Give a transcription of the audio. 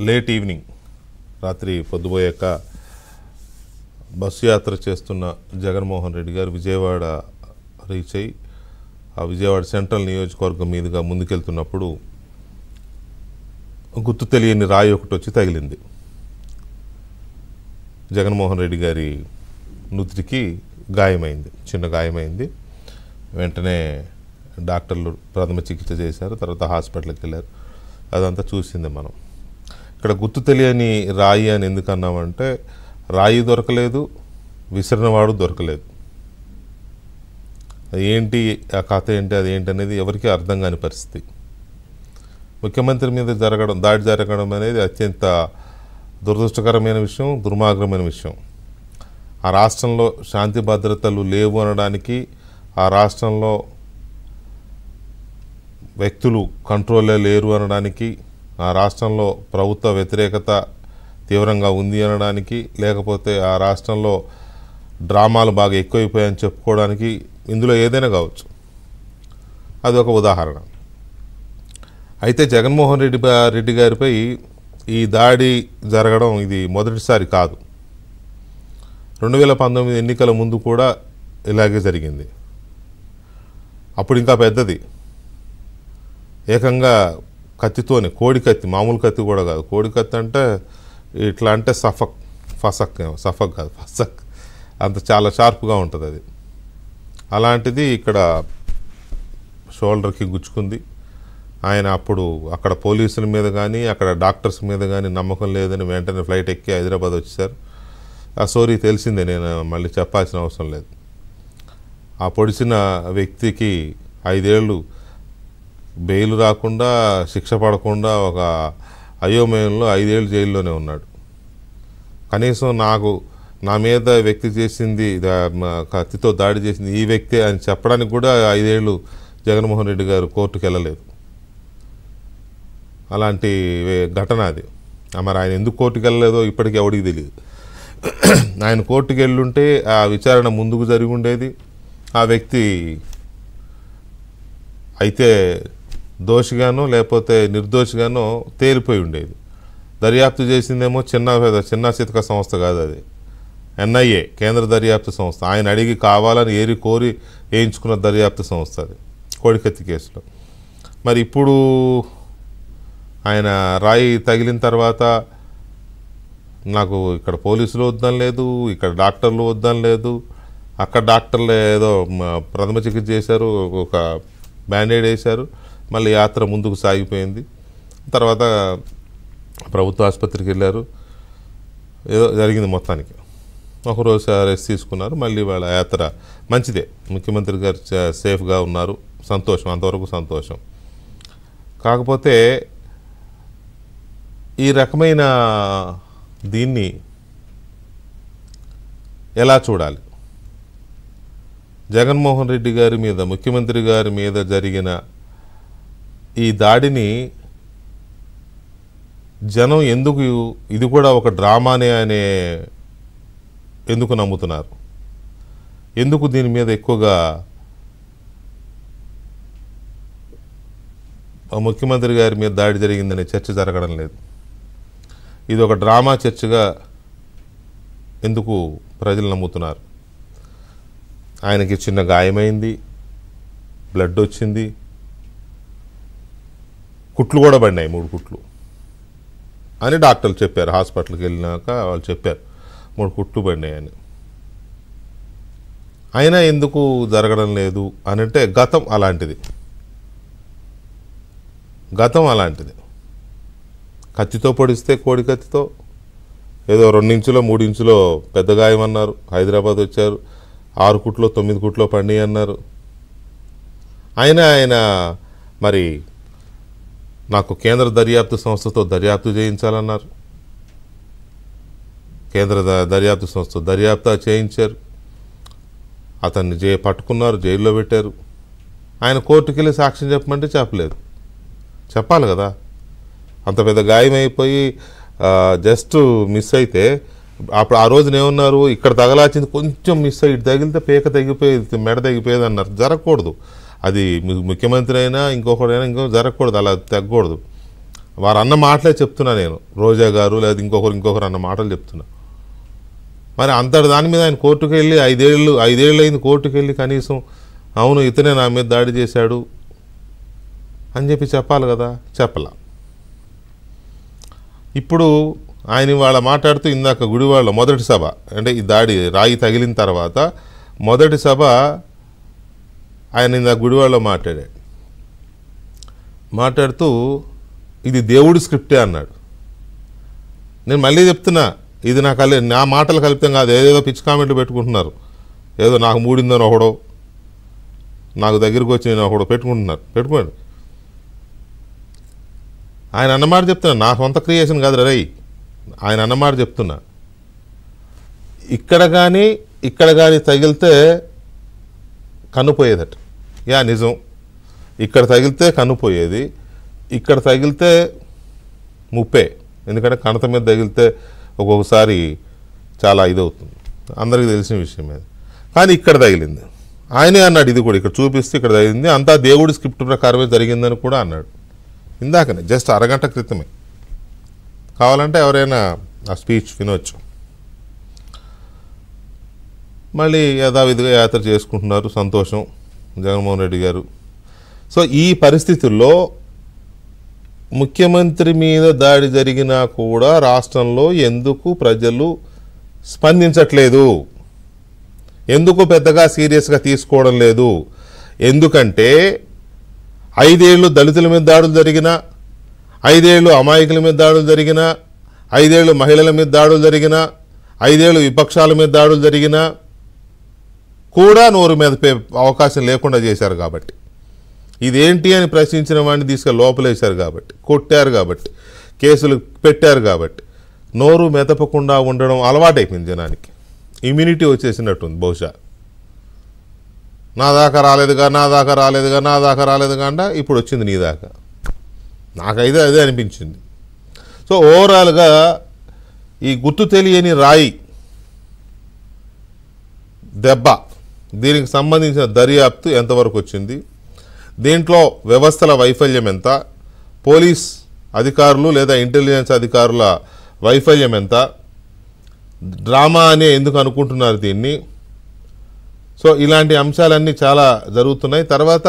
Late evening రాత్రి పొద్దుపోయాక bus యాత్ర చేస్తున్న జగన్మోహన్ రెడ్డి గారు విజయవాడ రీచ్ అయ్యి ఆ విజయవాడ సెంట్రల్ నియోజకవర్గం మీదుగా ముందుకెళ్తున్నప్పుడు గుర్తు తెలియని రాయి ఒకటి వచ్చి తగిలింది. జగన్మోహన్ రెడ్డి గారి నుదిటికి గాయమైంది, చిన్న గాయమైంది. వెంటనే డాక్టర్లు ప్రథమ చికిత్స చేశారు, తర్వాత హాస్పిటల్కి వెళ్ళారు. అదంతా చూసింది మనం. ఇక్కడ గుర్తు తెలియని రాయి అని ఎందుకు అన్నామంటే రాయి దొరకలేదు, విసిరినవాడు దొరకలేదు. ఏంటి ఆ కథ ఏంటి, అది ఏంటి అనేది ఎవరికీ అర్థం కాని పరిస్థితి. ముఖ్యమంత్రి మీద దాడి జరగడం అనేది అత్యంత దురదృష్టకరమైన విషయం, దుర్మార్గమైన విషయం. ఆ రాష్ట్రంలో శాంతి భద్రతలు లేవు అనడానికి, ఆ రాష్ట్రంలో వ్యక్తులు కంట్రోల్లో లేరు అనడానికి, ఆ రాష్ట్రంలో ప్రభుత్వ వ్యతిరేకత తీవ్రంగా ఉంది అనడానికి, లేకపోతే ఆ రాష్ట్రంలో డ్రామాలు బాగా ఎక్కువైపోయాయని చెప్పుకోవడానికి ఇందులో ఏదైనా కావచ్చు. అది ఒక ఉదాహరణ. అయితే జగన్మోహన్ రెడ్డి గారిపై ఈ దాడి జరగడం ఇది మొదటిసారి కాదు. 2019 ఎన్నికల ముందు కూడా ఇలాగే జరిగింది. అప్పుడు ఇంకా పెద్దది. ఏకంగా కత్తితోనే, కోడి కత్తి, మామూలు కత్తి కూడా కాదు, కోడి కత్తి అంటే ఇట్లా అంటే ఫసక్ కాదు, ఫసక్ అంత చాలా షార్ప్గా ఉంటుంది అది. అలాంటిది ఇక్కడ షోల్డర్కి గుచ్చుకుంది. ఆయన అప్పుడు అక్కడ పోలీసుల మీద కానీ అక్కడ డాక్టర్స్ మీద కానీ నమ్మకం లేదని వెంటనే ఫ్లైట్ ఎక్కి హైదరాబాద్ వచ్చేసారు. ఆ స్టోరీ తెలిసిందే, నేను మళ్ళీ చెప్పాల్సిన అవసరం లేదు. ఆ పొడిచిన వ్యక్తికి 5 ఏళ్ళు బెయిల్ రాకుండా, శిక్ష పడకుండా ఒక అయోమయంలో 5 ఏళ్ళు జైల్లోనే ఉన్నాడు. కనీసం నా మీద వ్యక్తి చేసింది, కత్తితో దాడి చేసింది ఈ వ్యక్తే అని చెప్పడానికి కూడా 5 ఏళ్ళు జగన్మోహన్ రెడ్డి గారు కోర్టుకు వెళ్ళలేదు. అలాంటి ఘటన అది. మరి ఆయన ఎందుకు కోర్టుకు వెళ్ళలేదో ఇప్పటికీ ఎవడికి తెలియదు. ఆయన కోర్టుకు వెళ్ళుంటే ఆ విచారణ ముందుకు జరిగి ఉండేది. ఆ వ్యక్తి అయితే దోషిగానో లేకపోతే నిర్దోషిగానో తేలిపోయి ఉండేది. దర్యాప్తు చేసిందేమో చిన్న చితక సంస్థ కాదు, అది NIA, కేంద్ర దర్యాప్తు సంస్థ. ఆయన అడిగి కావాలని కోరి వేయించుకున్న దర్యాప్తు సంస్థ అది, కోడికత్తి కేసులో. మరి ఇప్పుడు ఆయన రాయి తగిలిన తర్వాత నాకు ఇక్కడ పోలీసులు వద్దని లేదు, ఇక్కడ డాక్టర్లు వద్దని లేదు. అక్కడ డాక్టర్లు ఏదో ప్రథమ చికిత్స చేశారు, ఒక బ్యాండేడ్ వేశారు, మళ్ళీ యాత్ర ముందుకు సాగిపోయింది. తర్వాత ప్రభుత్వ ఆసుపత్రికి వెళ్ళారు, ఏదో జరిగింది మొత్తానికి. ఒకరోజు రెస్ట్ తీసుకున్నారు, మళ్ళీ వాళ్ళ యాత్ర మంచిదే. ముఖ్యమంత్రి గారు సేఫ్గా ఉన్నారు, సంతోషం, అంతవరకు సంతోషం. కాకపోతే ఈ రకమైన దీన్ని ఎలా చూడాలి? జగన్మోహన్ రెడ్డి గారి మీద, ముఖ్యమంత్రి గారి మీద జరిగిన ఈ దాడిని జనం ఎందుకు ఇది కూడా ఒక డ్రామానే అనే ఎందుకు నమ్ముతున్నారు? ఎందుకు దీని మీద ఎక్కువగా ముఖ్యమంత్రి గారి మీద దాడి జరిగిందనే చర్చ జరగడం లేదు? ఇది ఒక డ్రామా చర్చగా ఎందుకు ప్రజలు నమ్ముతున్నారు? ఆయనకి చిన్న గాయమైంది, బ్లడ్ వచ్చింది, కుట్లు కూడా పడినాయి, 3 కుట్లు అని డాక్టర్లు చెప్పారు. హాస్పిటల్కి వెళ్ళినాక వాళ్ళు చెప్పారు 3 కుట్లు పడినాయని. అయినా ఎందుకు జరగడం లేదు అని అంటే గతం అలాంటిది. కత్తితో పొడిస్తే, కోడి కత్తితో ఏదో 2 ఇంచులో 3 ఇంచులో పెద్ద గాయం అన్నారు. హైదరాబాద్ వచ్చారు, 6 కుట్లో 9 కుట్లో పడినాయి అన్నారు. అయినా ఆయన మరి నాకు కేంద్ర దర్యాప్తు సంస్థతో దర్యాప్తు చేయించాలన్నారు. కేంద్ర దర్యాప్తు సంస్థతో దర్యాప్తు చేయించారు. అతన్ని పట్టుకున్నారు, జైల్లో పెట్టారు. ఆయన కోర్టుకు వెళ్ళి సాక్ష్యం చెప్పమంటే చెప్పలేదు. చెప్పాలి కదా. అంత పెద్ద గాయమైపోయి జస్ట్ మిస్ అయితే అప్పుడు ఆ రోజున ఏమన్నారు, ఇక్కడ తగలాచింది కొంచెం మిస్ అయ్యి తగిలితే పేక తగ్గిపోయేది, మెడ తగ్గిపోయేది అన్నారు. జరగకూడదు. అది ముఖ్యమంత్రి అయినా ఇంకొకరైనా ఇంకో జరగకూడదు, అలా తగ్గకూడదు. వారు అన్న మాటలే చెప్తున్నా నేను, రోజా గారు లేదా ఇంకొకరు అన్న మాటలు చెప్తున్నా. మరి అంతటి దాని మీద ఆయన కోర్టుకు వెళ్ళి 5 ఏళ్ళు అయింది కోర్టుకు వెళ్ళి కనీసం అవును ఇతనే నా మీద దాడి చేశాడు అని చెప్పి చెప్పాలి కదా, చెప్పలా. ఇప్పుడు ఆయన ఇవాళ మాట్లాడుతూ ఇందాక గుడివాడలో మొదటి సభ అంటే ఈ దాడి రాయి తగిలిన తర్వాత మొదటి సభ ఆయన ఇందాక గుడివాడలో మాట్లాడుతూ ఇది దేవుడి స్క్రిప్టే అన్నాడు. నేను మళ్ళీ చెప్తున్నా, ఇది నా మాటలు కల్పితం కాదు, ఏదేదో పిచ్చి కామెంట్లు పెట్టుకుంటున్నారు, ఏదో నాకు మూడిందని ఒకడో నాకు దగ్గరికి వచ్చి నేను ఒకడో పెట్టుకోండి. ఆయన అన్నమాట చెప్తున్నా, నా సొంత క్రియేషన్ కాదు రై, ఆయన అన్నమాట చెప్తున్నా. ఇక్కడ కానీ తగిలితే కన్నుపోయేదట. నిజం, ఇక్కడ తగిలితే కన్నుపోయేది, ఇక్కడ తగిలితే ముప్పే. ఎందుకంటే కణత మీద తగిలితే ఒక్కొక్కసారి చాలా ఇదవుతుంది, అందరికీ తెలిసిన విషయం అది. కానీ ఇక్కడ తగిలింది, ఆయనే అన్నాడు, ఇది కూడా ఇక్కడ చూపిస్తే ఇక్కడ తగిలింది, అంతా దేవుడి స్క్రిప్ట్ ప్రకారమే జరిగిందని కూడా అన్నాడు ఇందాకనే, జస్ట్ అరగంట క్రితమే. కావాలంటే ఎవరైనా ఆ స్పీచ్ వినొచ్చు. మళ్ళీ యథావిధిగా యాత్ర చేసుకుంటున్నారు, సంతోషం జగన్మోహన్ రెడ్డి గారు. సో ఈ పరిస్థితుల్లో ముఖ్యమంత్రి మీద దాడి జరిగినా కూడా రాష్ట్రంలో ఎందుకు ప్రజలు స్పందించట్లేదు, ఎందుకు పెద్దగా సీరియస్గా తీసుకోవడం లేదు? ఎందుకంటే 5 ఏళ్ళు దళితుల మీద దాడులు జరిగినా, 5 ఏళ్ళు అమాయకుల మీద దాడులు జరిగినా, 5 ఏళ్ళు మహిళల మీద దాడులు జరిగినా, 5 ఏళ్ళు విపక్షాల మీద దాడులు జరిగినా కూడా నోరు మీద అవకాశం లేకుండా చేశారు. కాబట్టి ఇదేంటి అని ప్రశ్నించిన వాడిని తీసుకెళ్ళి లోపలేశారు, కాబట్టి కొట్టారు, కాబట్టి కేసులు పెట్టారు, కాబట్టి నోరు మెదపకుండా ఉండడం అలవాటైపోయింది జనానికి. ఇమ్యూనిటీ వచ్చేసినట్టుంది బహుశా. నా దాకా రాలేదుగా అంట, ఇప్పుడు వచ్చింది నీ దాకా. నాకైతే అదే అనిపించింది. సో ఓవరాల్గా ఈ గుర్తు తెలియని రాయి దెబ్బ, దీనికి సంబంధించిన దర్యాప్తు ఎంతవరకు వచ్చింది, దీంట్లో వ్యవస్థల వైఫల్యం ఎంత, పోలీస్ అధికారులు లేదా ఇంటెలిజెన్స్ అధికారుల వైఫల్యం ఎంత, డ్రామా అనే ఎందుకు అనుకుంటున్నారు దీన్ని? సో ఇలాంటి అంశాలన్నీ చాలా జరుగుతున్నాయి. తర్వాత